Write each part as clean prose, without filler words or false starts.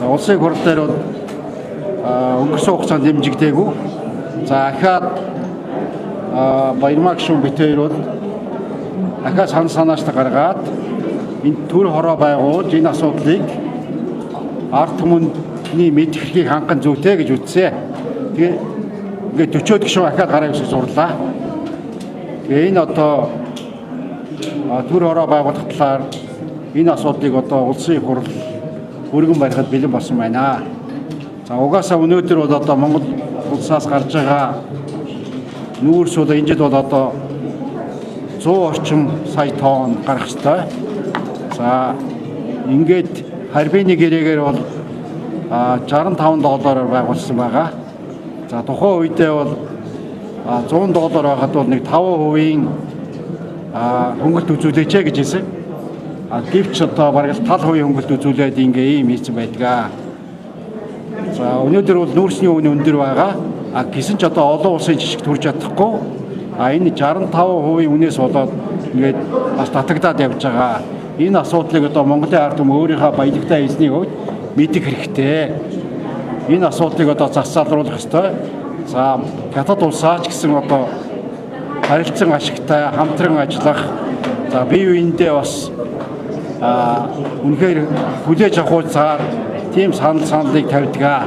За улсын хурал дээр бол өнгөрсөн хугацаанд дэмжигдээгүй. За ахаад Баярмаа гишүүн бид хоёр бол ахаа санаачлаг гаргаад энэ төр хороо байгуулж энэ асуудлыг ард түмний мэдрэхийг ханган зүйтэй гэж үзсэн. Тэгээ ингээд 40-од гишүүн ахаад гараа гэж зурлаа. Тэгээ энэ одоо төр хороо байгуулах талаар энэ асуудлыг одоо улсын хурал өргөн барихад бэлэн болсон байна. За угаасаа өнөөдөр бол одоо Монгол улсаас гарч байгаа нүүрс бол энэ жил бол одоо 100 орчим сая тонн гарах ёстой. За ингээд харьбины гэрээгээр бол $65 байгуулсан байгаа. За тухайн үедээ бол $100 байхад бол нэг 5% хөнгөлт үзүүлээч гэж хэлсэн. Гэвч одоо бараг тал хувийн хөнгөлт үзүүлээд ингээ ийм хийсэн байдгаа. За өнөөдөр бол нүүрсний үн өндөр байгаа. Гэсэн ч одоо олон улсын жишг төрж чадахгүй. Энэ 65% үнээс болоод ингээд бас татагдаад явж байгаа. Энэ асуудлыг одоо Монголын ард түмэн өөрийнхөө баялагтай эзний хувьд мэдэх хэрэгтэй. Энэ асуудлыг одоо засаалруулах ёстой. За хятад улсаач гэсэн одоо харилцан ашигтай хамтран ажиллах. За бие биендээ бас үнэхээр хүлээж авахулцаар тийм саналыг тавьдгаа.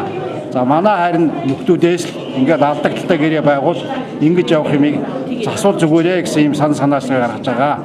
За манай харин нөхдүүдээс ингээд алдагдaltaй гэрээ байгуул ингэж явах юмыг засуул зүгээрээ гэсэн юм санаачлал гаргаж байгаа.